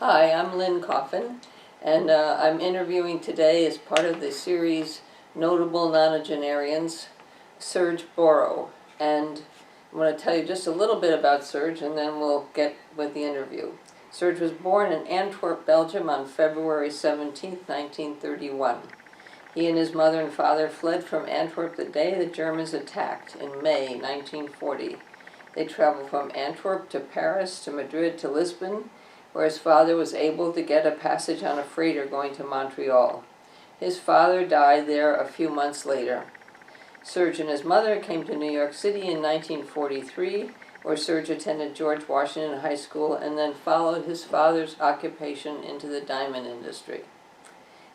Hi, I'm Lynn Coffin, and I'm interviewing today as part of the series Notable Nonagenarians, Serge Boro. And I'm going to tell you just a little bit about Serge, and then we'll get with the interview. Serge was born in Antwerp, Belgium on February 17, 1931. He and his mother and father fled from Antwerp the day the Germans attacked in May 1940. They traveled from Antwerp to Paris to Madrid to Lisbon, where his father was able to get a passage on a freighter going to Montreal. His father died there a few months later. Serge and his mother came to New York City in 1943, where Serge attended George Washington High School and then followed his father's occupation into the diamond industry.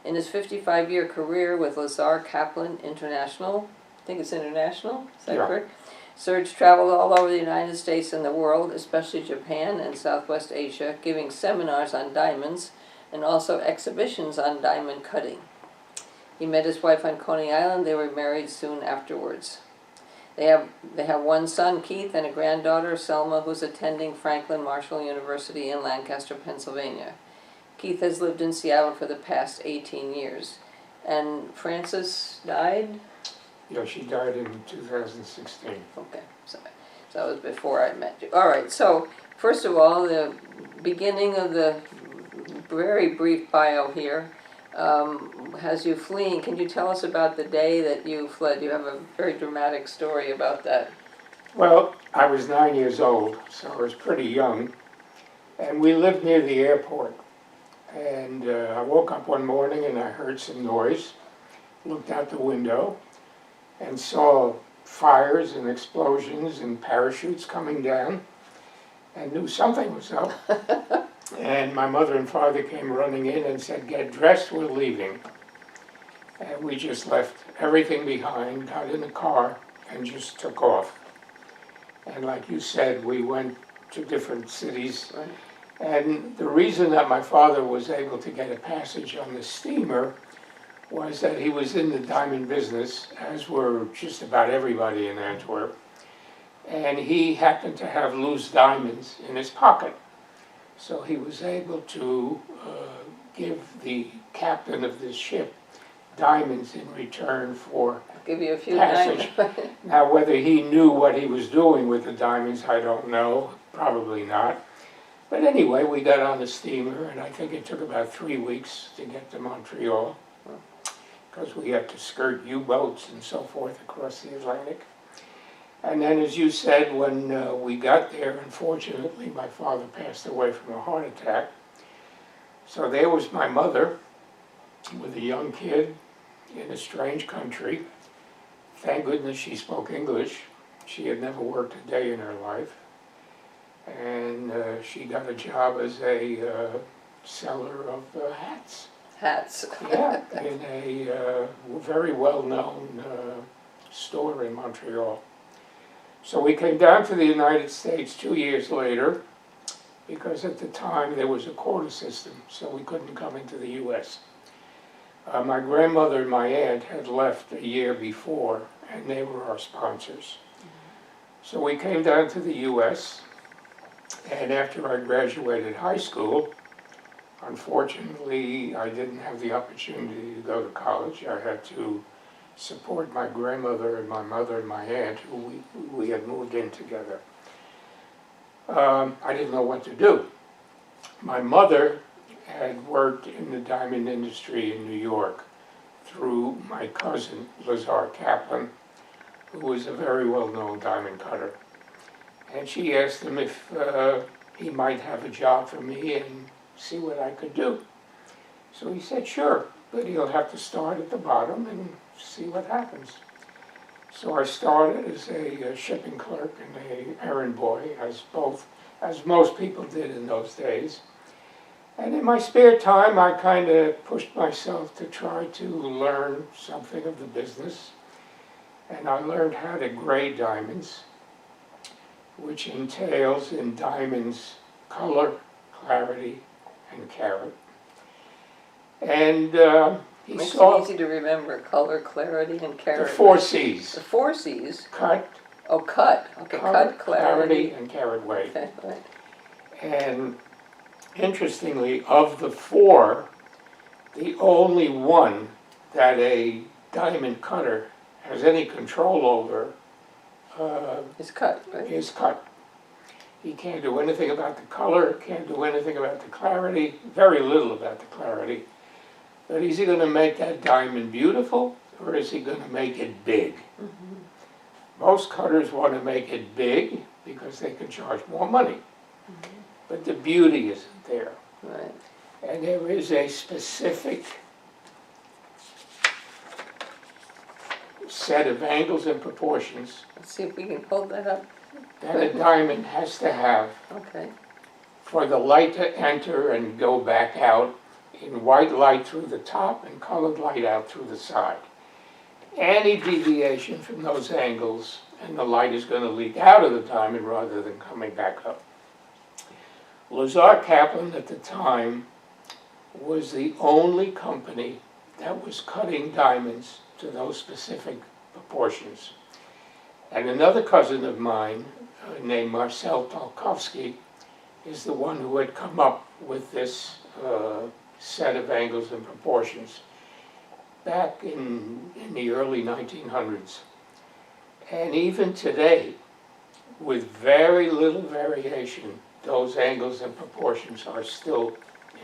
In his 55-year career with Lazar Kaplan International, I think it's international, is that correct? Serge traveled all over the United States and the world, especially Japan and Southwest Asia, giving seminars on diamonds and also exhibitions on diamond cutting. He met his wife on Coney Island. They were married soon afterwards. They have one son, Keith, and a granddaughter, Selma, who's attending Franklin Marshall University in Lancaster, Pennsylvania. Keith has lived in Seattle for the past 18 years. And Frances died? Yeah, she died in 2016. Okay, so that was before I met you. All right, so first of all, the beginning of the very brief bio here has you fleeing. Can you tell us about the day that you fled? You have a very dramatic story about that. Well, I was 9 years old, so I was pretty young, and we lived near the airport. And I woke up one morning and I heard some noise, looked out the window, and saw fires and explosions and parachutes coming down, and knew something was up. And my mother and father came running in and said, "Get dressed, we're leaving." And we just left everything behind, got in the car, and just took off. And like you said, we went to different cities. Right. And the reason that my father was able to get a passage on the steamer was that he was in the diamond business, as were just about everybody in Antwerp, and he happened to have loose diamonds in his pocket. So he was able to give the captain of this ship diamonds in return for I'll give you a few passage. diamonds. Now, whether he knew what he was doing with the diamonds, I don't know, probably not. But anyway, we got on the steamer, and I think it took about 3 weeks to get to Montreal, because we had to skirt U-boats and so forth across the Atlantic. And then, as you said, when we got there, unfortunately, my father passed away from a heart attack. So there was my mother with a young kid in a strange country. Thank goodness she spoke English. She had never worked a day in her life. And she got a job as a seller of hats. Hats. Yeah, in a very well-known store in Montreal. So we came down to the United States 2 years later, because at the time there was a quota system, so we couldn't come into the U.S. My grandmother and my aunt had left a year before, and they were our sponsors. So we came down to the U.S., and after I graduated high school, unfortunately, I didn't have the opportunity to go to college. I had to support my grandmother and my mother and my aunt, who we had moved in together. I didn't know what to do. My mother had worked in the diamond industry in New York through my cousin, Lazar Kaplan, who was a very well-known diamond cutter. And she asked him if he might have a job for me and see what I could do. So he said, sure, but he'll have to start at the bottom and see what happens. So I started as a shipping clerk and an errand boy, as most people did in those days. And in my spare time, I kind of pushed myself to try to learn something of the business. And I learned how to grade diamonds, which entails in diamonds color, clarity, and carat. And he Makes saw it easy to remember: color, clarity, and the carat. 4 C's. The 4 C's. Cut, Oh, cut. Okay, color, cut, clarity. and carat weight. Okay, right. And interestingly, of the four, the only one that a diamond cutter has any control over It's cut, right? is cut. He can't do anything about the color, can't do anything about the clarity, very little about the clarity. But is he going to make that diamond beautiful, or is he going to make it big? Most cutters want to make it big because they can charge more money. But the beauty isn't there. Right. And there is a specific set of angles and proportions Let's see if we can hold that up. that a diamond has to have Okay. for the light to enter and go back out in white light through the top and colored light out through the side. Any deviation from those angles and the light is going to leak out of the diamond rather than coming back up. Lazar Kaplan at the time was the only company that was cutting diamonds to those specific proportions. And another cousin of mine, named Marcel Tolkovsky, is the one who had come up with this set of angles and proportions back in the early 1900s. And even today, with very little variation, those angles and proportions are still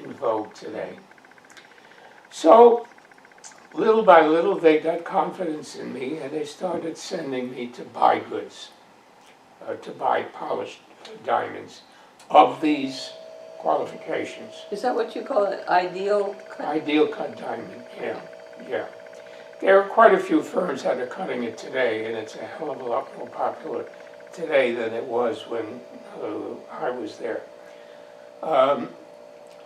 in vogue today. So, little by little, they got confidence in me, and they started sending me to buy goods, to buy polished diamonds of these qualifications. Is that what you call it? Ideal cut? Ideal cut diamond, yeah, yeah. There are quite a few firms that are cutting it today, and it's a hell of a lot more popular today than it was when I was there.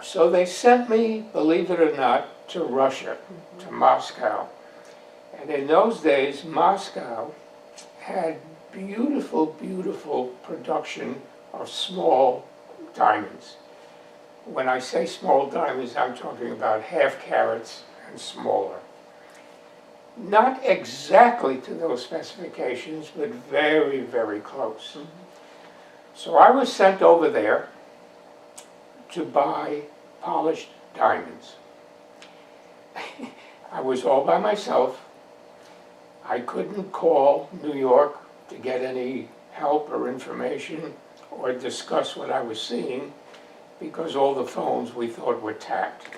So they sent me, believe it or not, to Russia, to Moscow. And in those days, Moscow had beautiful, beautiful production of small diamonds. When I say small diamonds, I'm talking about half carats and smaller. Not exactly to those specifications, but very, very close. So I was sent over there to buy polished diamonds. I was all by myself. I couldn't call New York to get any help or information or discuss what I was seeing because all the phones we thought were tapped.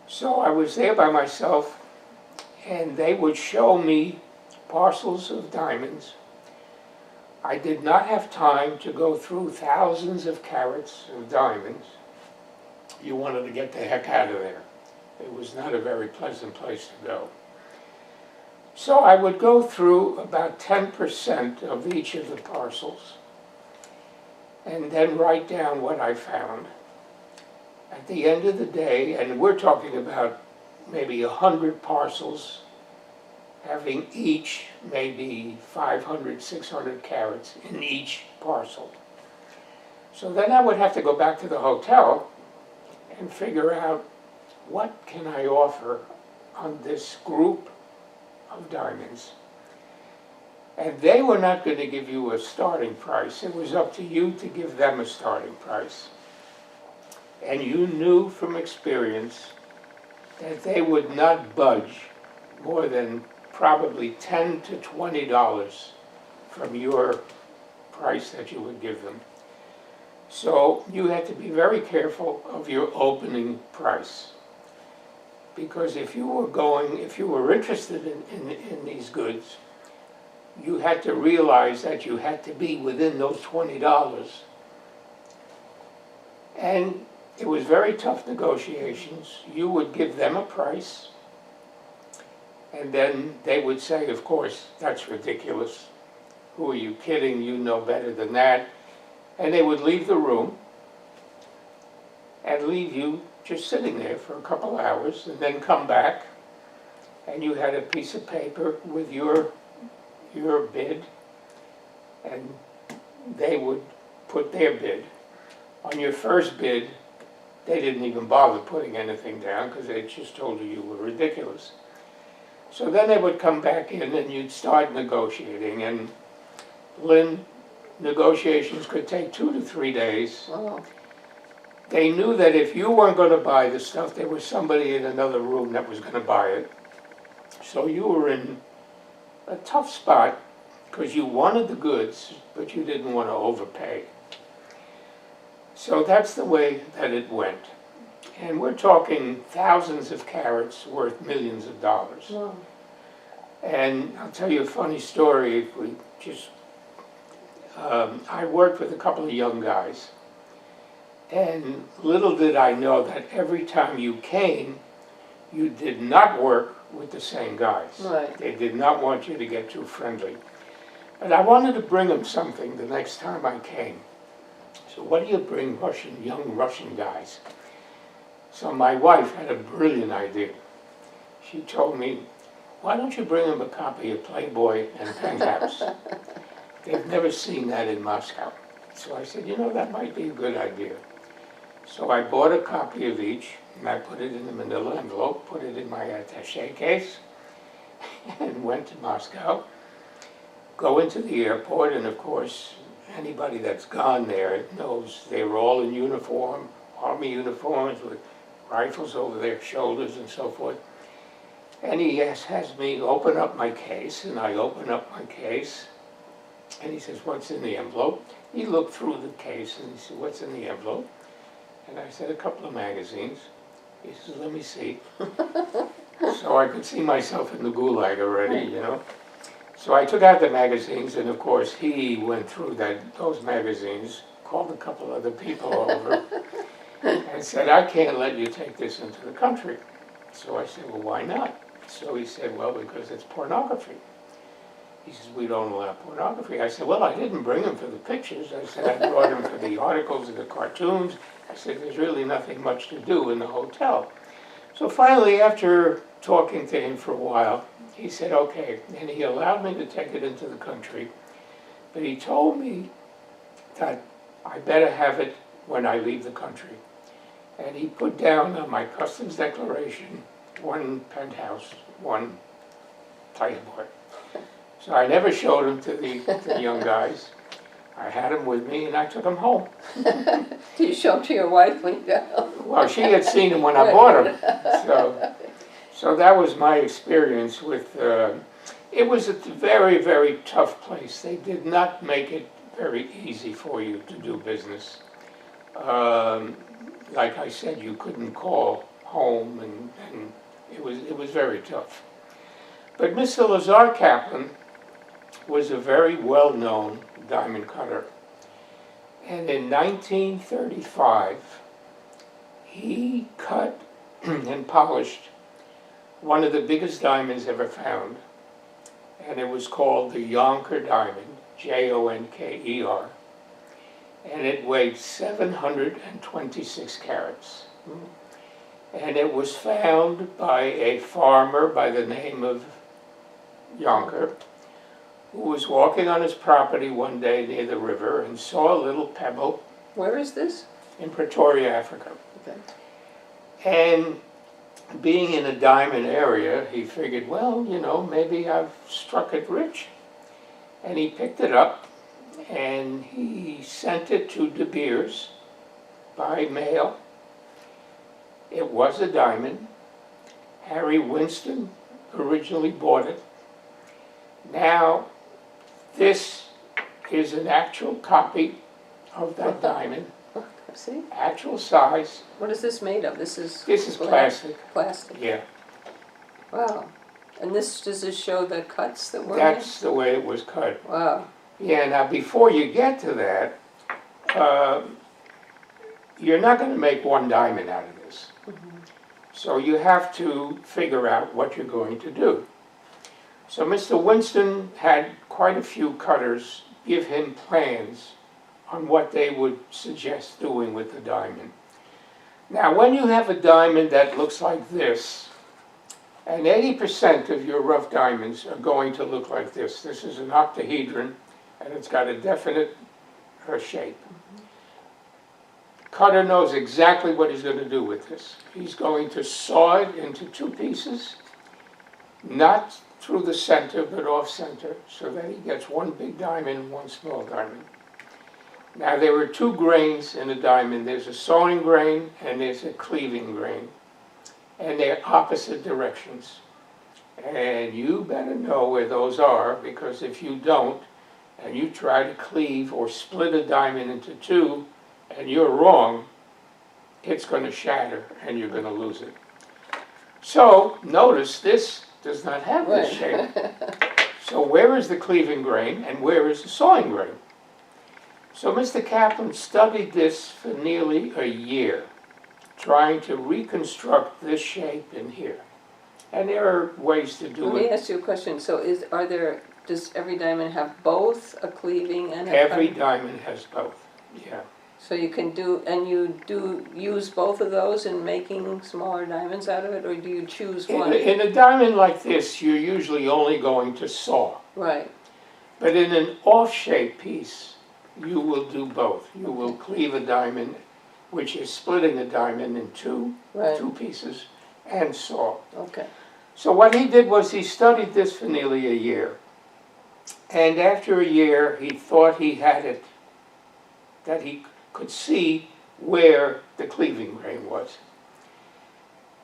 So I was there by myself, and they would show me parcels of diamonds. I did not have time to go through thousands of carats of diamonds. You wanted to get the heck out of there. It was not a very pleasant place to go. So I would go through about 10% of each of the parcels and then write down what I found. At the end of the day, and we're talking about maybe 100 parcels, having each maybe 500, 600 carats in each parcel. So then I would have to go back to the hotel and figure out what can I offer on this group of diamonds. And they were not going to give you a starting price. It was up to you to give them a starting price. And you knew from experience that they would not budge more than probably $10 to $20 from your price that you would give them. So you had to be very careful of your opening price. Because if you were interested in these goods, you had to realize that you had to be within those $20. And it was very tough negotiations. You would give them a price, and then they would say, of course, that's ridiculous. Who are you kidding? You know better than that. And they would leave the room and leave you just sitting there for a couple hours, and then come back, and you had a piece of paper with your bid, and they would put their bid. On your first bid, they didn't even bother putting anything down because they just told you were ridiculous. So then they would come back in and you'd start negotiating, and Lynn, negotiations could take 2 to 3 days. Wow. they knew that if you weren't going to buy the stuff, there was somebody in another room that was going to buy it. So you were in a tough spot because you wanted the goods, but you didn't want to overpay. So that's the way that it went. And we're talking thousands of carats worth millions of dollars. Wow. And I'll tell you a funny story. If we just, I worked with a couple of young guys, and little did I know that every time you came, you did not work with the same guys. Right. They did not want you to get too friendly. But I wanted to bring them something the next time I came. So what do you bring young Russian guys? So my wife had a brilliant idea. She told me, why don't you bring them a copy of Playboy and Penthouse? They've never seen that in Moscow. So I said, that might be a good idea. So I bought a copy of each, and I put it in a manila envelope, put it in my attaché case, and went to Moscow. Go into the airport, and of course, anybody that's gone there knows they were all in uniform, army uniforms with rifles over their shoulders and so forth. And he has me open up my case, and I open up my case, and he says, what's in the envelope? He looked through the case, and he said, what's in the envelope? And I said, a couple of magazines. He says, let me see. So I could see myself in the gulag already, So I took out the magazines, and of course he went through those magazines, called a couple other people over, and said, I can't let you take this into the country. So I said, well, why not? So he said, well, because it's pornography. He says, we don't allow pornography. I said, well, I didn't bring them for the pictures. I said, I brought them for the articles and the cartoons. I said, there's really nothing much to do in the hotel. So finally, after talking to him for a while, he said, okay, and he allowed me to take it into the country, but he told me that I better have it when I leave the country. And he put down on my customs declaration, 1 Penthouse, 1 Playboy. So I never showed them to the young guys. I had them with me, and I took them home. Did you show them to your wife when you got home? Well, she had seen them when I bought them. So that was my experience with, it was a very, very tough place. They did not make it very easy for you to do business. Like I said, you couldn't call home, and it was very tough. But Mr. Lazar Kaplan was a very well-known diamond cutter. And in 1935, he cut and polished one of the biggest diamonds ever found, and it was called the Jonker diamond, Jonker, and it weighed 726 carats. And it was found by a farmer by the name of Jonker, who was walking on his property one day near the river and saw a little pebble. Where is this? In Pretoria, Africa. Okay. And being in a diamond area, he figured, well, maybe I've struck it rich. And he picked it up, and he sent it to De Beers by mail. It was a diamond. Harry Winston originally bought it. Now, this is an actual copy of that diamond. See? Actual size. What is this made of? This is plastic. Plastic. Yeah. Wow. And does this show the cuts that were That's the way it was cut. Wow. Yeah, now before you get to that, you're not going to make one diamond out of this. Mm-hmm. So you have to figure out what you're going to do. So Mr. Winston had quite a few cutters give him plans on what they would suggest doing with the diamond. Now, when you have a diamond that looks like this, and 80% of your rough diamonds are going to look like this. This is an octahedron, and it's got a definite shape. Cutter knows exactly what he's going to do with this. He's going to saw it into 2 pieces, not through the center, but off center, so that he gets 1 big diamond and 1 small diamond. Now there are two grains in a diamond. There's a sewing grain and there's a cleaving grain. And they're opposite directions. And you better know where those are, because if you don't, and you try to cleave or split a diamond into two, and you're wrong, it's going to shatter and you're going to lose it. So notice this does not have this shape. So where is the cleaving grain and where is the sewing grain? So Mr. Kaplan studied this for nearly a year, trying to reconstruct this shape in here. And there are ways to do Let me it. ask you a question. So does every diamond have both a cleaving and a Every cutting? diamond has both, yeah. So you can you do use both of those in making smaller diamonds out of it, or do you choose one? In a diamond like this, you're usually only going to saw. Right. But in an off-shape piece, you will do both. You will cleave a diamond, which is splitting a diamond in two pieces, and saw. Okay. So what he did was he studied this for nearly a year. And after a year, he thought he had it, that he could see where the cleaving grain was.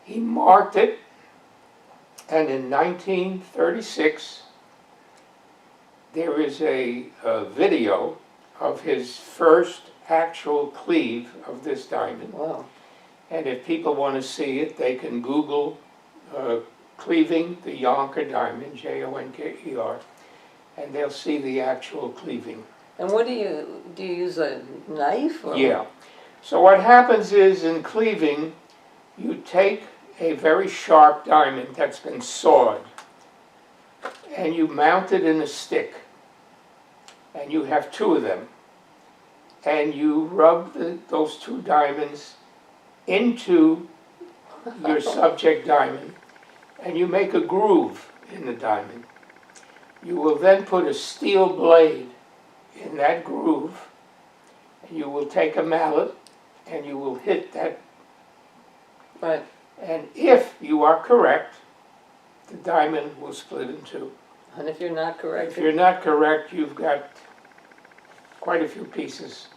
He marked it, and in 1936, there is a video of his first actual cleave of this diamond. Wow. And if people want to see it, they can Google cleaving the Yonker diamond, Jonker, and they'll see the actual cleaving. And what do you use a knife? Or? Yeah. So what happens is in cleaving, you take a very sharp diamond that's been sawed, and you mount it in a stick, and you have two of them, and you rub those two diamonds into your subject diamond, and you make a groove in the diamond. You will then put a steel blade in that groove, and you will take a mallet and you will hit that. Right. And if you are correct, the diamond will split in two. And if you're not correct? If you're not correct, you've got quite a few pieces,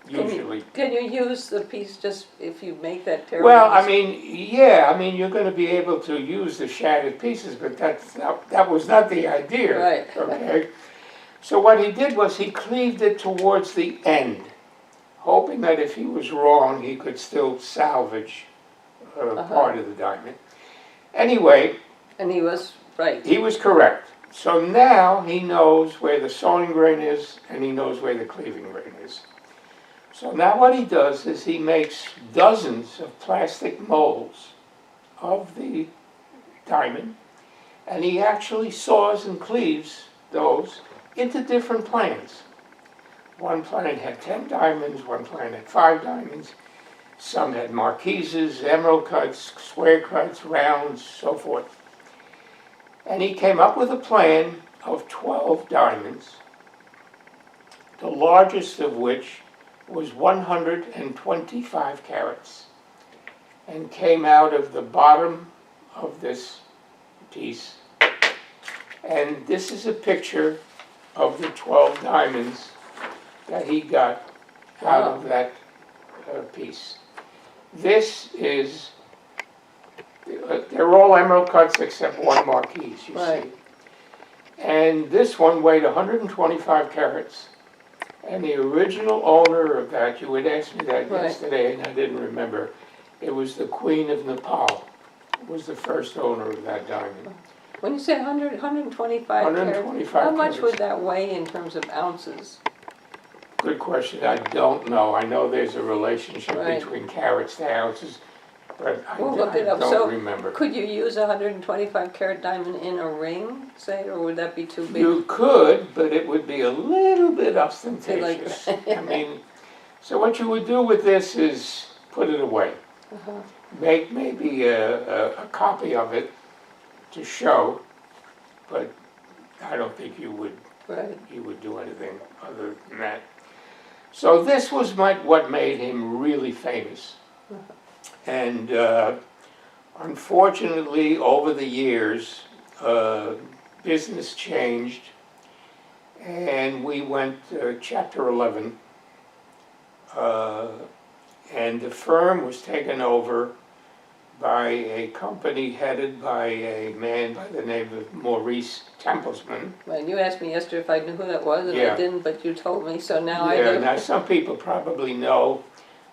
usually. Can you use the piece just if you make that terrible Well, I mistake? mean, yeah, I mean, you're going to be able to use the shattered pieces, but that was not the idea. Right. Okay. So what he did was he cleaved it towards the end, hoping that if he was wrong, he could still salvage part of the diamond. Anyway. And he was right. He was correct. So now he knows where the sewing grain is, and he knows where the cleaving grain is. So now what he does is he makes dozens of plastic molds of the diamond, and he actually saws and cleaves those into different plans. One plan had 10 diamonds, one plan had 5 diamonds, some had marquises, emerald cuts, square cuts, rounds, so forth. And he came up with a plan of 12 diamonds, the largest of which was 125 carats, and came out of the bottom of this piece. And this is a picture of the 12 diamonds that he got out of that piece. This is, they're all emerald cuts except one marquise, you see. And this one weighed 125 carats. And the original owner of that, you had asked me that yesterday and I didn't remember, it was the Queen of Nepal, was the first owner of that diamond. When you say 125 carats, how much would that weigh in terms of ounces? Good question. I don't know. I know there's a relationship between carats to ounces, but I don't remember. Could you use a 125 carat diamond in a ring, say, or would that be too big? You could, but it would be a little bit ostentatious. I mean, so what you would do with this is put it away. Make maybe a copy of it to show, but I don't think you would do anything other than that. So this was what made him really famous. And unfortunately, over the years, business changed, and we went chapter 11 Uh, and the firm was taken over by a company headed by a man by the name of Maurice Tempelsman. Well, you asked me yesterday if I knew who that was, and Yeah. I didn't, but you told me, so now I Yeah, do. now some people probably know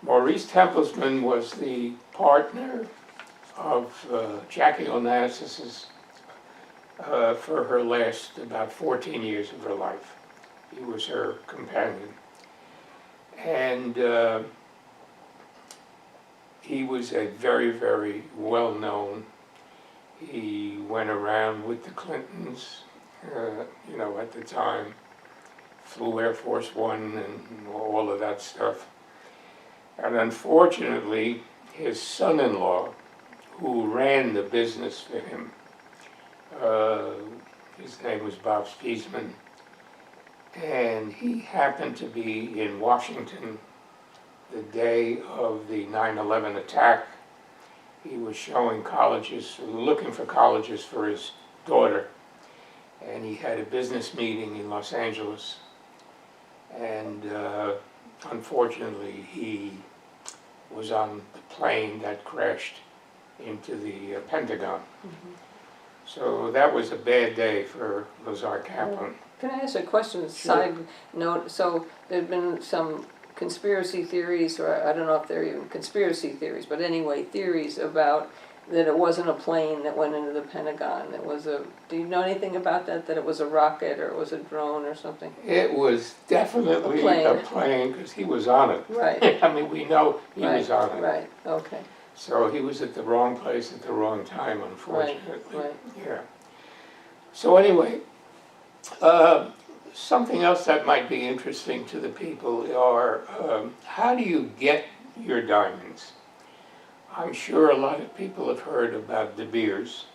Maurice Tempelsman was the partner of Jackie Onassis's for her last about 14 years of her life. He was her companion. And he was a very, very well-known. He went around with the Clintons, at the time, flew Air Force One and all of that stuff. And unfortunately, his son-in-law, who ran the business for him, his name was Bob Spiesman, and he happened to be in Washington the day of the 9/11 attack. He was showing colleges, looking for colleges for his daughter, and he had a business meeting in Los Angeles, and unfortunately he was on the plane that crashed into the Pentagon. Mhm. So that was a bad day for Lazar Kaplan. Can I ask a question, side note? So there've been some conspiracy theories, or I don't know if they're even conspiracy theories, but anyway, theories about that it wasn't a plane that went into the Pentagon. It was do you know anything about that, that it was a rocket or it was a drone or something? It was definitely A a plane because he was on it. Right. I mean, we know he Right, was on it. right, okay, So he was at the wrong place at the wrong time, unfortunately. right. Yeah. So anyway, something else that might be interesting to the people are how do you get your diamonds? I'm sure a lot of people have heard about De Beers.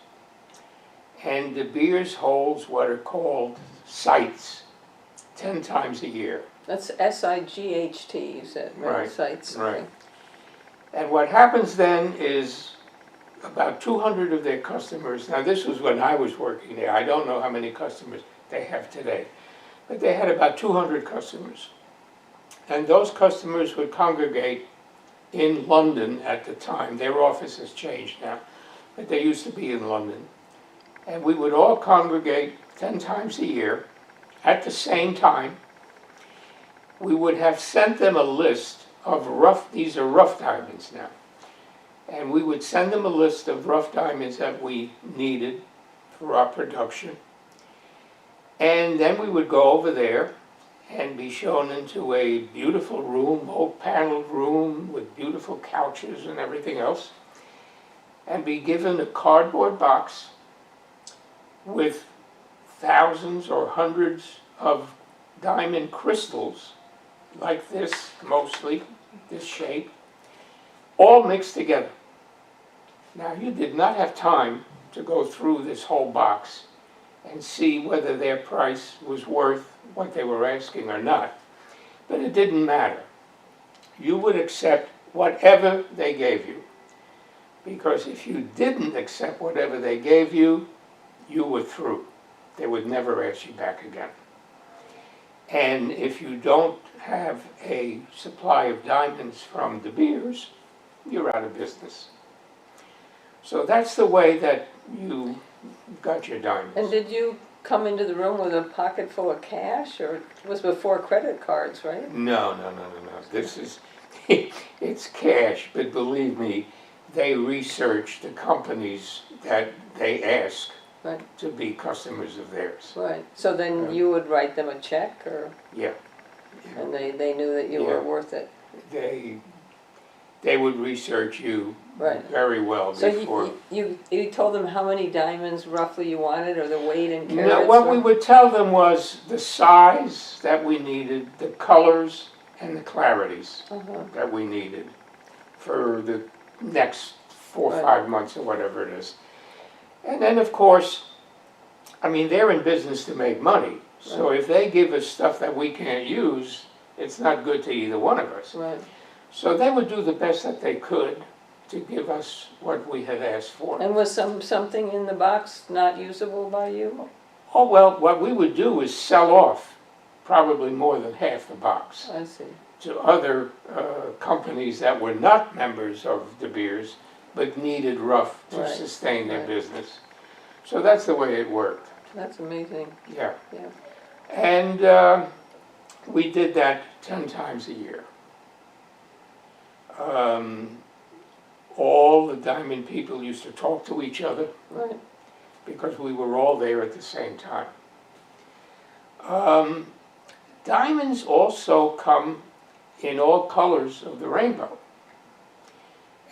And De Beers holds what are called sites 10 times a year. That's SIGHT, you said, right? Right, Sites. right. And what happens then is about 200 of their customers, now this was when I was working there, I don't know how many customers they have today, but they had about 200 customers. And those customers would congregate in London at the time. Their office has changed now, but they used to be in London. And we would all congregate 10 times a year at the same time. We would have sent them a list of these are rough diamonds now. And we would send them a list of rough diamonds that we needed for our production. And then we would go over there and be shown into a beautiful room, oak-paneled room with beautiful couches and everything else, and be given a cardboard box with thousands or hundreds of diamond crystals, like this, mostly, this shape, all mixed together. Now, you did not have time to go through this whole box and see whether their price was worth what they were asking or not. But it didn't matter. You would accept whatever they gave you. Because if you didn't accept whatever they gave you, you were through. They would never ask you back again. And if you don't have a supply of diamonds from De Beers, you're out of business. So that's the way that you got your diamonds. And did you come into the room with a pocket full of cash, or it was before credit cards, right? No. This is, it's cash, but believe me, they research the companies that they ask Right. to be customers of theirs. Right. So then you would write them a check, or Yeah. and they knew that you were Yeah. worth it. They would research you Right. very well So before. you told them how many diamonds roughly you wanted, or the weight in carats? No, what or- we would tell them was the size that we needed, the colors and the clarities Uh-huh. that we needed for the next 4 or Right. 5 months or whatever it is. And then, of course, I mean, they're in business to make money. So if they give us stuff that we can't use, it's not good to either one of us. Right. So they would do the best that they could to give us what we had asked for. And was something in the box not usable by you? Oh, well, what we would do is sell off probably more than half the box. I see. to other companies that were not members of De Beers, but needed rough to Right, sustain their right. business. So that's the way it worked. That's amazing. Yeah. Yeah. And we did that 10 times a year. All the diamond people used to talk to each other Right. because we were all there at the same time. Diamonds also come in all colors of the rainbow.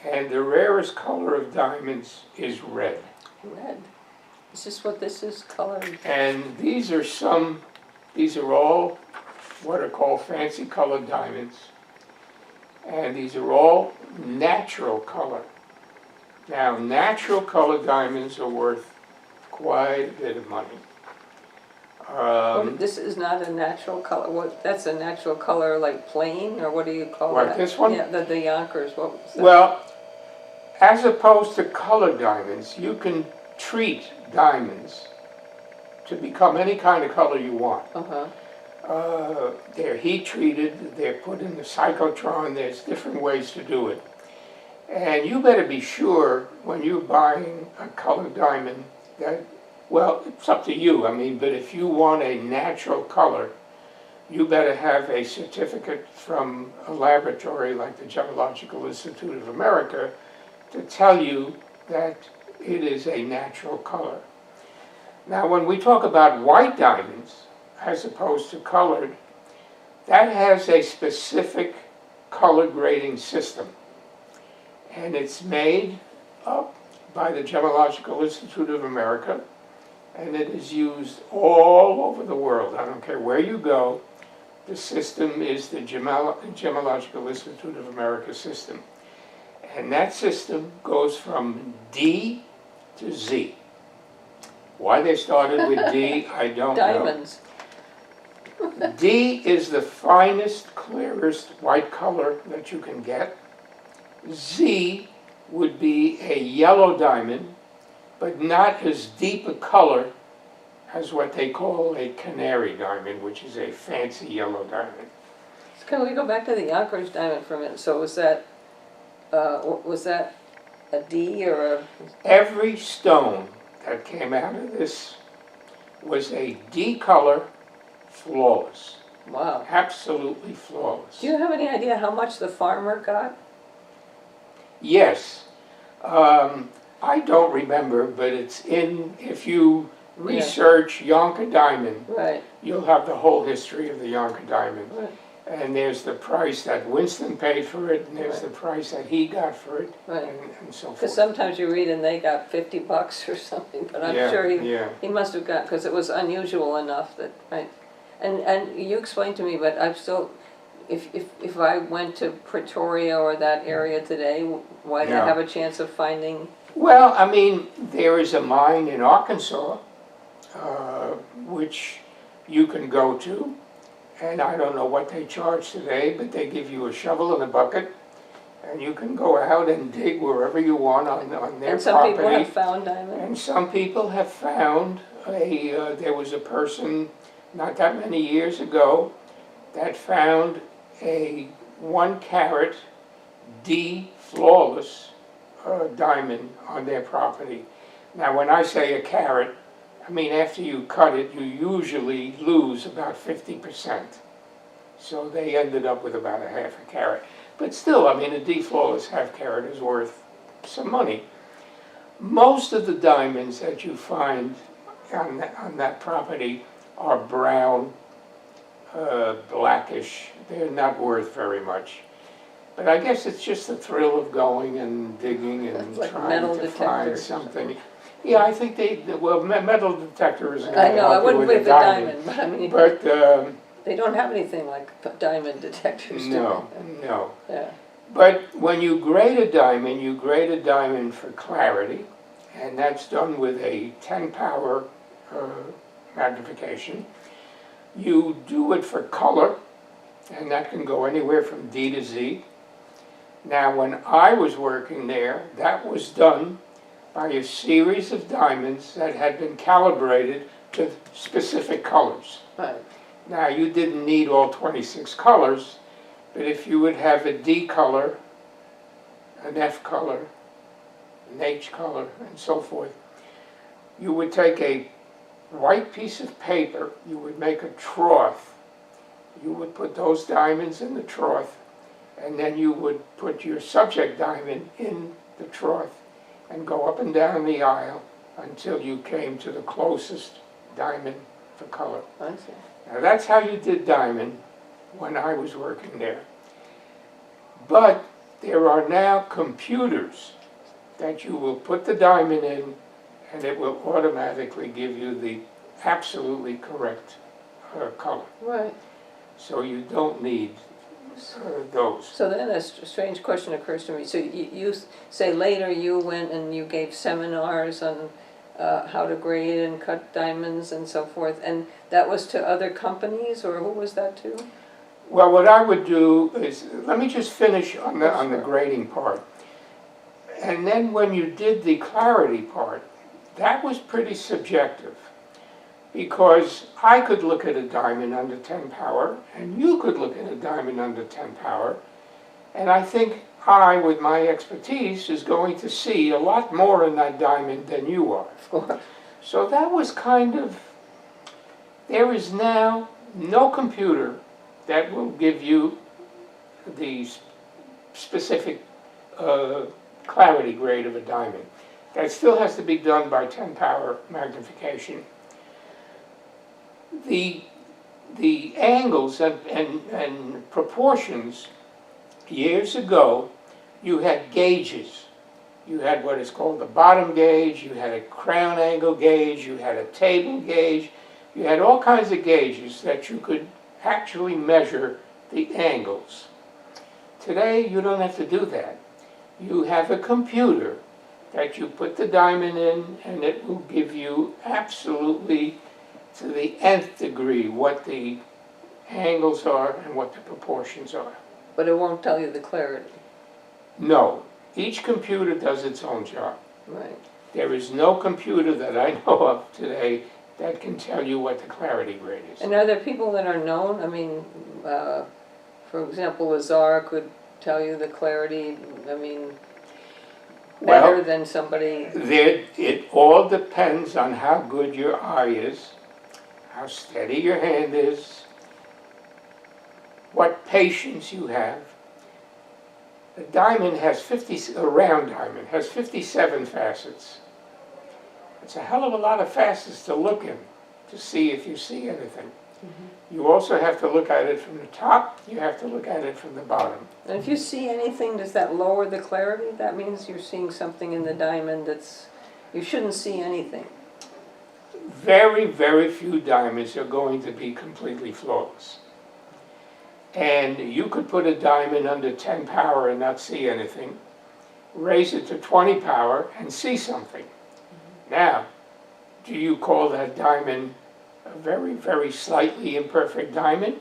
And the rarest color of diamonds is red. Red. Is this what this is colored? And these are all what are called fancy colored diamonds. And these are all natural color. Now, natural colored diamonds are worth quite a bit of money. This is not a natural color. What? That's a natural color, like plain, or what do you call What, that? this one? Yeah, the Yonkers. What was that? Well, as opposed to colored diamonds, you can treat diamonds to become any kind of color you want. They're heat treated, they're put in the cyclotron, there's different ways to do it. And you better be sure when you're buying a colored diamond that, well, it's up to you, I mean, but if you want a natural color, you better have a certificate from a laboratory like the Gemological Institute of America to tell you that it is a natural color. Now, when we talk about white diamonds, as opposed to colored, that has a specific color grading system. And it's made up by the Gemological Institute of America, and it is used all over the world. I don't care where you go, the system is the Gemological Institute of America system. And that system goes from D to Z. Why they started with D, I don't know. Diamonds. D is the finest, clearest white color that you can get. Z would be a yellow diamond, but not as deep a color as what they call a canary diamond, which is a fancy yellow diamond. So can we go back to the Yonkers diamond for a minute? So was that a D or a? Every stone that came out of this was a D color, flawless. Wow. Absolutely flawless. Do you have any idea how much the farmer got? Yes. I don't remember, but it's in, if you research Yonka diamond, Right. you'll have the whole history of the Yonka diamond. Right. And there's the price that Winston paid for it, and there's Right. the price that he got for it, Right. and so forth. Because sometimes you read and they got $50 or something, but I'm Yeah, sure yeah. he must have got, because it was unusual enough that, right. And you explained to me, but I'm still, if I went to Pretoria or that area today, why do I Yeah. have a chance of finding? Well, I mean, there is a mine in Arkansas, which you can go to, and I don't know what they charge today, but they give you a shovel and a bucket, and you can go out and dig wherever you want on their property. And some people have found diamonds. And some people have found there was a person not that many years ago that found a 1 carat D flawless diamond on their property. Now, when I say a carat, I mean after you cut it, you usually lose about 50%. So they ended up with about a half a carat. But still, I mean, a D flawless half carat is worth some money. Most of the diamonds that you find on that property are brown, blackish. They're not worth very much. But I guess it's just the thrill of going and digging and It's like trying metal to detector find or something. Yeah, I think metal detector isn't I going to know, I help you wouldn't with with a a diamond. diamond, but I mean, But they don't have anything like diamond detectors, do no, they? no. Yeah. But when you grade a diamond for clarity, and that's done with a 10 power magnification. You do it for color, and that can go anywhere from D to Z. Now, when I was working there, that was done by a series of diamonds that had been calibrated to specific colors. Right. Now, you didn't need all 26 colors, But if you would have a D color, an F color, an H color, and so forth, you would take a white piece of paper, you would make a trough, you would put those diamonds in the trough, and then you would put your subject diamond in the trough and go up and down the aisle until you came to the closest diamond for color. I see. Now that's how you did diamond when I was working there. But there are now computers that you will put the diamond in and it will automatically give you the absolutely correct color. Right. So you don't need those. So then a strange question occurs to me. So you say later you went and you gave seminars on how to grade and cut diamonds and so forth, and that was to other companies, or who was that to? Well, what I would do is, let me just finish on the grading part. And then when you did the clarity part, that was pretty subjective. Because I could look at a diamond under 10 power, and you could look at a diamond under 10 power, and I think I, with my expertise, is going to see a lot more in that diamond than you are. Of course. So that was kind of, there is now no computer that will give you the specific clarity grade of a diamond. That still has to be done by 10 power magnification. The angles and proportions, years ago, you had gauges. You had what is called the bottom gauge, you had a crown angle gauge, you had a table gauge, you had all kinds of gauges that you could actually measure the angles. Today, you don't have to do that. You have a computer that you put the diamond in, and it will give you absolutely, to the nth degree, what the angles are and what the proportions are. But it won't tell you the clarity. No. Each computer does its own job. Right. There is no computer that I know of today that can tell you what the clarity grade is. And are there people that are known? I mean, for example, Lazar could tell you the clarity, I mean, better than somebody. It all depends on how good your eye is, how steady your hand is, what patience you have. A diamond has a round diamond has 57 facets. It's a hell of a lot of facets to look in to see if you see anything. Mm-hmm. You also have to look at it from the top, you have to look at it from the bottom. And if you see anything, does that lower the clarity? That means you're seeing something in the diamond that's, you shouldn't see anything. Very, very few diamonds are going to be completely flawless. And you could put a diamond under 10 power and not see anything, raise it to 20 power and see something. Now, do you call that diamond a very, very slightly imperfect diamond?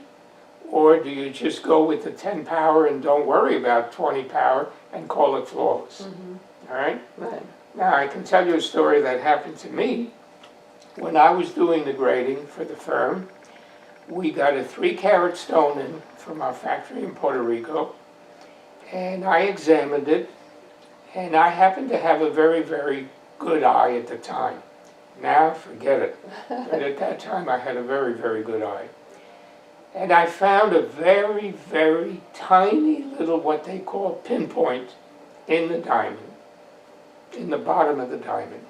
Or do you just go with the 10 power and don't worry about 20 power and call it flawless? Mm-hmm. All right? Right. Now, I can tell you a story that happened to me. When I was doing the grading for the firm, we got a 3-carat stone in from our factory in Puerto Rico, and I examined it, and I happened to have a very, very good eye at the time. Now, forget it. But at that time, I had a very, very good eye. And I found a very, very tiny little, what they call pinpoint, in the diamond, in the bottom of the diamond.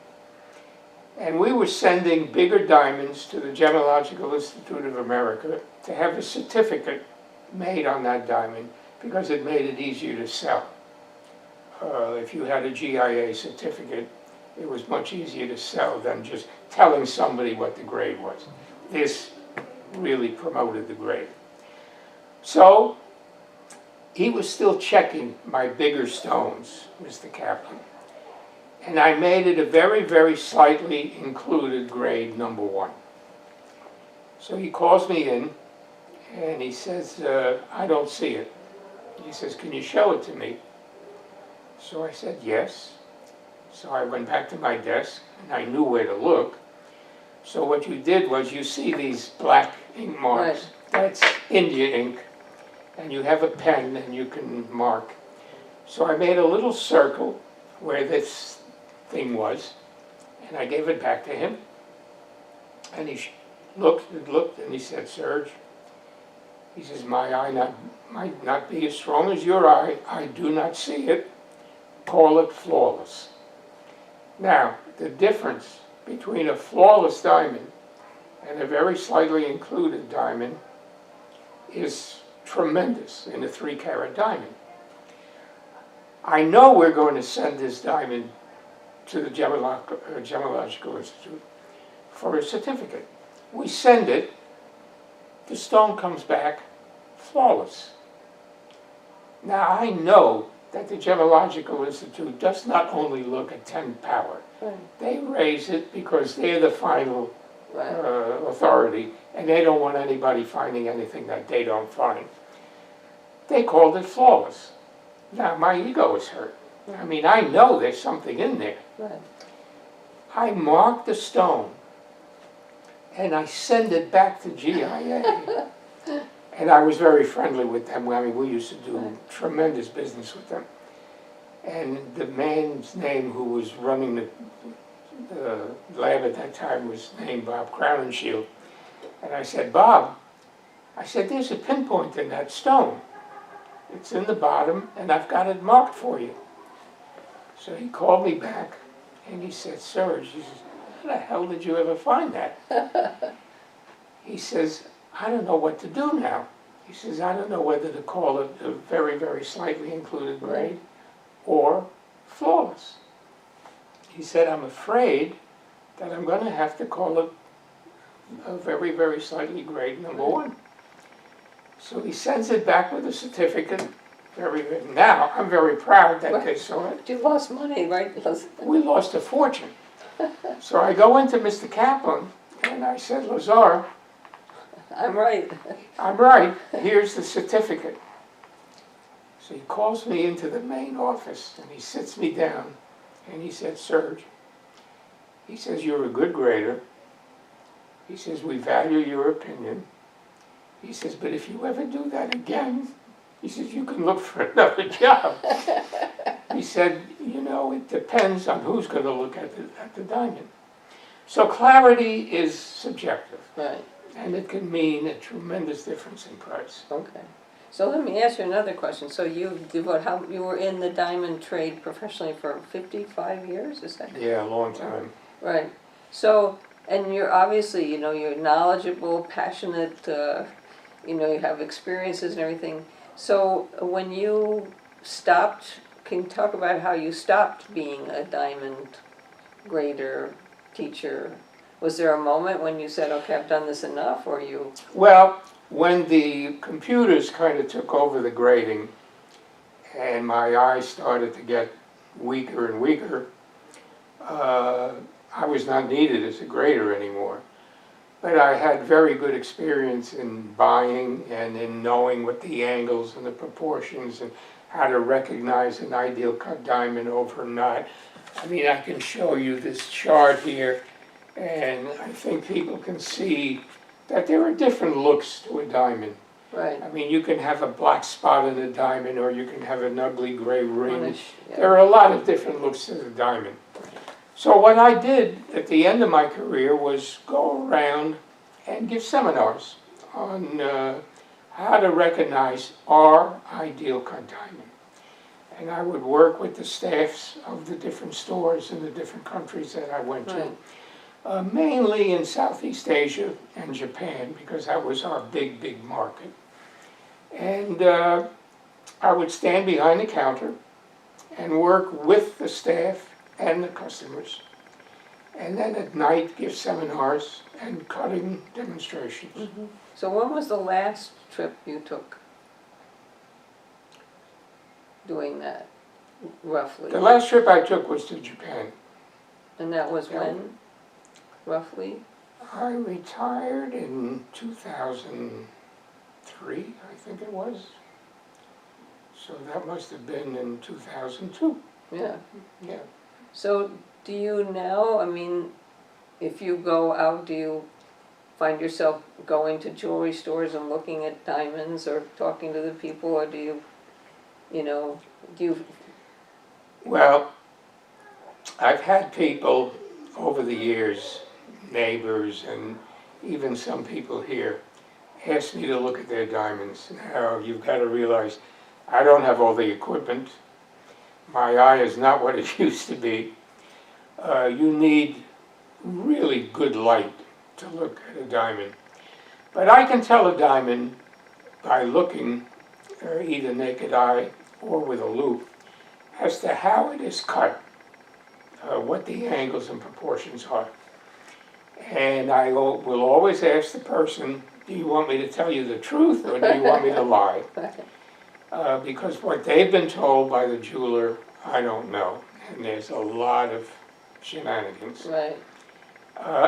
And we were sending bigger diamonds to the Gemological Institute of America to have a certificate made on that diamond because it made it easier to sell. If you had a GIA certificate, it was much easier to sell than just telling somebody what the grade was. This really promoted the grade. So he was still checking my bigger stones, Mr. Kaplan. And I made it a very, very slightly included grade number 1. So he calls me in, and he says, I don't see it. He says, can you show it to me? So I said, yes. So I went back to my desk, and I knew where to look. So what you did was, you see these black ink marks. Right. That's India ink. and you have a pen and you can mark. So I made a little circle where this thing was, and I gave it back to him. And he looked and looked, and he said, "Serge," he says, "my eye might not be as strong as your eye. I do not see it. Call it flawless." Now, the difference between a flawless diamond and a very slightly included diamond is tremendous in a 3-carat diamond. I know we're going to send this diamond to the Gemological Institute for a certificate. We send it, the stone comes back flawless. Now I know that the Gemological Institute does not only look at 10 power. Right. They raise it because they're the final Right. authority, and they don't want anybody finding anything that they don't find. They called it flawless. Now my ego is hurt. I mean, I know there's something in there. Right. I mark the stone and I send it back to GIA. And I was very friendly with them. I mean, we used to do tremendous business with them. And the man's name who was running the lab at that time was named Bob Crowninshield. And I said, "Bob," I said, "there's a pinpoint in that stone. It's in the bottom, and I've got it marked for you." So he called me back, and he said, "Serge," he says, "how the hell did you ever find that?" He says, "I don't know what to do now." He says, "I don't know whether to call it a very, very slightly included grade or flawless." He said, "I'm afraid that I'm going to have to call it a very, very slightly grade number 1. So he sends it back with a certificate. Now, I'm very proud that they saw it. You lost money, right? We lost a fortune. So I go into Mr. Kaplan, and I said, "Lazar, I'm right. I'm right. Here's the certificate." So he calls me into the main office, and he sits me down, and he said, "Serge," he says, "you're a good grader." He says, "We value your opinion." He says, "But if you ever do that again," he says, "you can look for another job." He said, "You know, it depends on who's going to look at the diamond." So clarity is subjective. Right. And it can mean a tremendous difference in price. Okay. So let me ask you another question. So you were in the diamond trade professionally for 55 years, is that? Yeah, a long time. Right. So, and you're obviously, you're knowledgeable, passionate, you have experiences and everything. So when you stopped, can you talk about how you stopped being a diamond grader, teacher? Was there a moment when you said, "Okay, I've done this enough," or you? Well, when the computers kind of took over the grading and my eyes started to get weaker and weaker, I was not needed as a grader anymore. But I had very good experience in buying and in knowing what the angles and the proportions and how to recognize an ideal cut diamond over not. I mean, I can show you this chart here, and I think people can see that there are different looks to a diamond. Right. I mean, you can have a black spot in a diamond, or you can have an ugly gray ring. Punish, yeah. There are a lot of different looks to the diamond. So what I did at the end of my career was go around and give seminars on how to recognize our ideal cut diamond. And I would work with the staffs of the different stores in the different countries that I went to. Right. Mainly in Southeast Asia and Japan, because that was our big, big market. And I would stand behind the counter and work with the staff and the customers. And then at night give seminars and cutting demonstrations. Mm-hmm. So when was the last trip you took doing that, roughly? The last trip I took was to Japan. And that was Yeah. when, roughly? I retired in 2003, I think it was. So that must have been in 2002. Yeah. Yeah. So do you now, I mean, if you go out, do you find yourself going to jewelry stores and looking at diamonds or talking to the people, or do you, Well, I've had people over the years, neighbors and even some people here, ask me to look at their diamonds. Now, you've got to realize, I don't have all the equipment. My eye is not what it used to be. You need really good light to look at a diamond. But I can tell a diamond by looking, either naked eye or with a loupe, as to how it is cut, what the angles and proportions are. And I will always ask the person, do you want me to tell you the truth or do you want me to lie? Because what they've been told by the jeweler, I don't know. And there's a lot of shenanigans. right,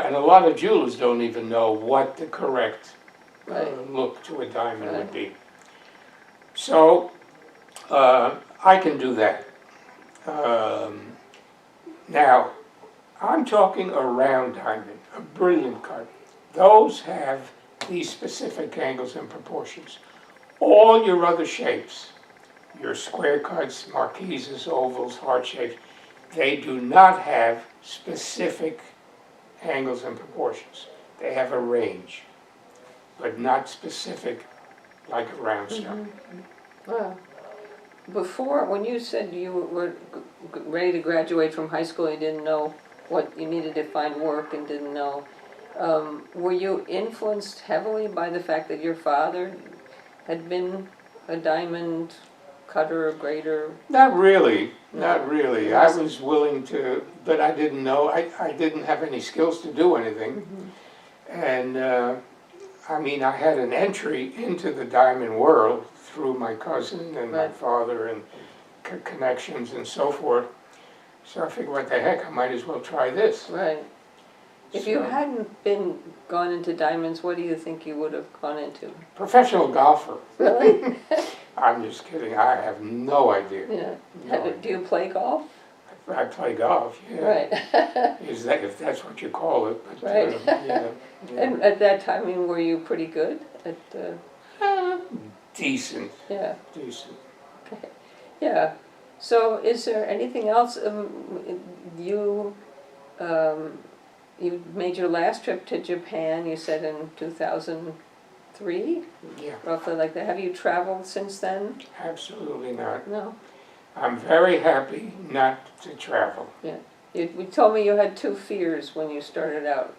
And a lot of jewelers don't even know what the correct right, look to a diamond Right. would be. So I can do that. Now, I'm talking a round diamond, a brilliant cut. Those have these specific angles and proportions. All your other shapes, your square cuts, marquises, ovals, heart shapes, they do not have specific angles and proportions. They have a range, but not specific like a round stone. wow. Before, when you said you were ready to graduate from high school, you didn't know what you needed to find work and didn't know, were you influenced heavily by the fact that your father had been a diamond cutter or grader? Not really, No. not really. I was willing to, but I didn't know, I didn't have any skills to do anything. And I mean, I had an entry into the diamond world through my cousin and my Right. father and connections and so forth. So I figured, what the heck, I might as well try this. Right. If you So, hadn't gone into diamonds, what do you think you would have gone into? professional golfer. Really? I'm just kidding, I have no idea. Yeah. No idea. Do you play golf? I play golf, yeah. Right. Is that, if that's what you call it, but, Right. yeah. And at that time, I mean, were you pretty good at, Decent, yeah, decent. yeah. So is there anything else, you made your last trip to Japan, you said in 2003, Yeah, roughly like that. Have you traveled since then? absolutely not. No? I'm very happy not to travel. You told me you had two fears when you started out,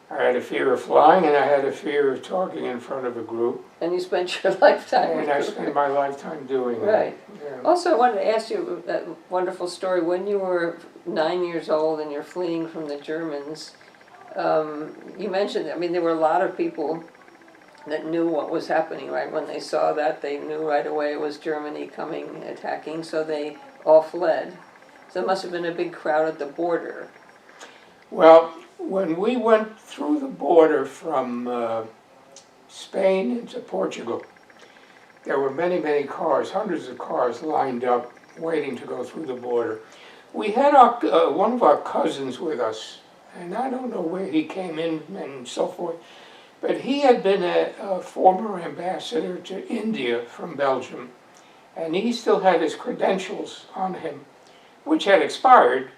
I had a fear of flying and I had a fear of talking in front of a group. and you spent your lifetime And I with spent my lifetime doing that. Right. Yeah. Also, I wanted to ask you that wonderful story. When you were 9 years old and you're fleeing from the Germans, you mentioned, I mean, there were a lot of people that knew what was happening, right? When they saw that, they knew right away it was Germany coming, attacking, so they all fled. So it must have been a big crowd at the border. Well, when we went through the border from Spain into Portugal, there were many, many cars, hundreds of cars lined up waiting to go through the border. We had one of our cousins with us, and I don't know where he came in and so forth, but he had been a former ambassador to India from Belgium, and he still had his credentials on him, which had expired,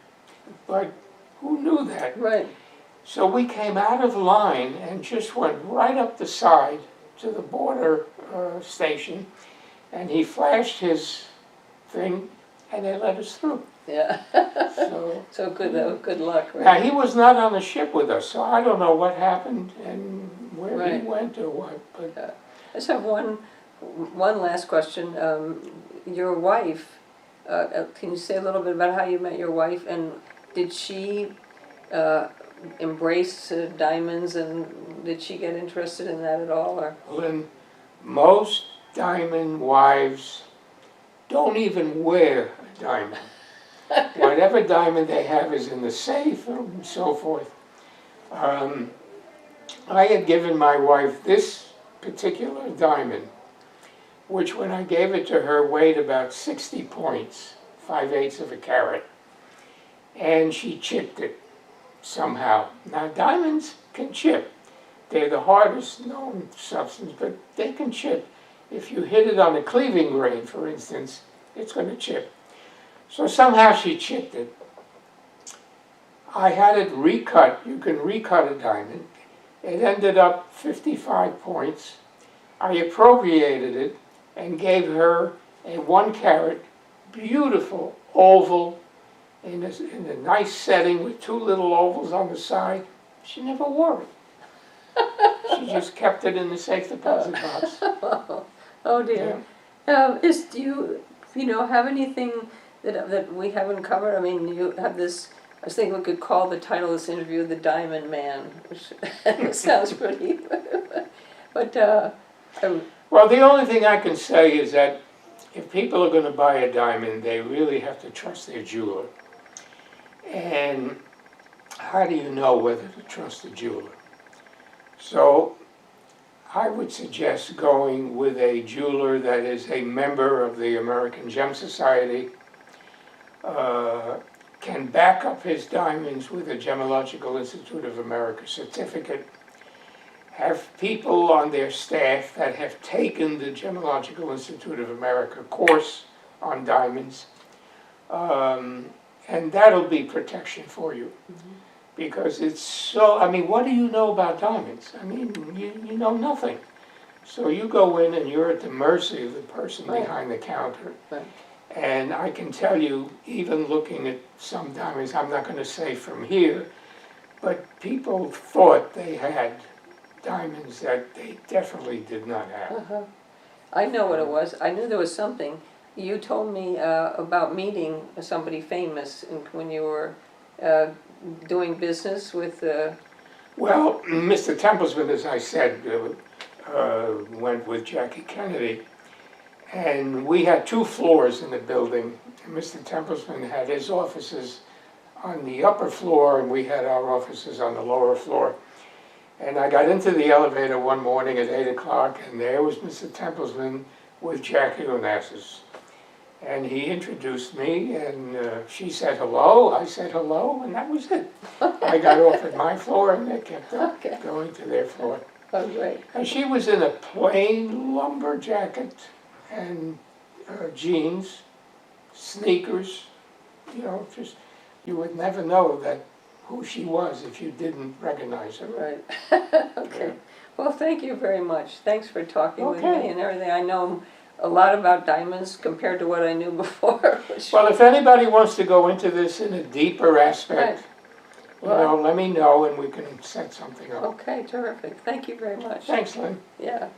but who knew that? Right. So we came out of line and just went right up the side to the border station, and he flashed his thing, and they let us through. Yeah. So, So good luck, right? now, he was not on the ship with us, so I don't know what happened and where Right. he went or what, but I just have one last question. Your wife, can you say a little bit about how you met your wife, and did she embrace diamonds, and did she get interested in that at all? Or Lynn, most diamond wives don't even wear a diamond. Whatever diamond they have is in the safe and so forth. I had given my wife this particular diamond, which when I gave it to her weighed about 60 points, 5/8 of a carat, and she chipped it somehow. Now diamonds can chip, They're the hardest known substance, but they can chip. If you hit it on a cleaving grain, for instance, it's going to chip. So somehow she chipped it. I had it recut. You can recut a diamond. It ended up 55 points. I appropriated it and gave her a 1-carat, beautiful oval in a nice setting with 2 little ovals on the side. She never wore it. She just kept it in the safe deposit box. Oh dear. Yeah. Do you have anything that we haven't covered? I mean, you have this. I was thinking we could call the title of this interview "The Diamond Man," which sounds pretty. But well, the only thing I can say is that if people are going to buy a diamond, they really have to trust their jeweler. And how do you know whether to trust a jeweler? So I would suggest going with a jeweler that is a member of the American Gem Society, can back up his diamonds with a Gemological Institute of America certificate, have people on their staff that have taken the Gemological Institute of America course on diamonds, and that'll be protection for you. Mm-hmm. Because it's so, I mean, what do you know about diamonds? I mean, you know nothing. So you go in and you're at the mercy of the person behind the counter. Right. And I can tell you, even looking at some diamonds, I'm not going to say from here, but people thought they had diamonds that they definitely did not have. Uh-huh. I know what it was. I knew there was something. You told me about meeting somebody famous when you were doing business with... Well, Mr. Templesman, as I said, went with Jackie Kennedy. And we had 2 floors in the building. Mr. Templesman had his offices on the upper floor, and we had our offices on the lower floor. And I got into the elevator one morning at 8 o'clock, and there was Mr. Templesman with Jackie Onassis. And he introduced me, and she said hello, I said hello, and that was it. I got off at my floor, and they kept going to their floor. Oh, great. And she was in a plain lumber jacket and jeans, sneakers, just, you would never know who she was if you didn't recognize her. Right. Okay. Yeah. Well, thank you very much. Thanks for talking with me and everything. I know a lot about diamonds compared to what I knew before. Well, if anybody wants to go into this in a deeper aspect, let me know and we can set something up. Okay, terrific. Thank you very much. Thanks, Lynn. Yeah.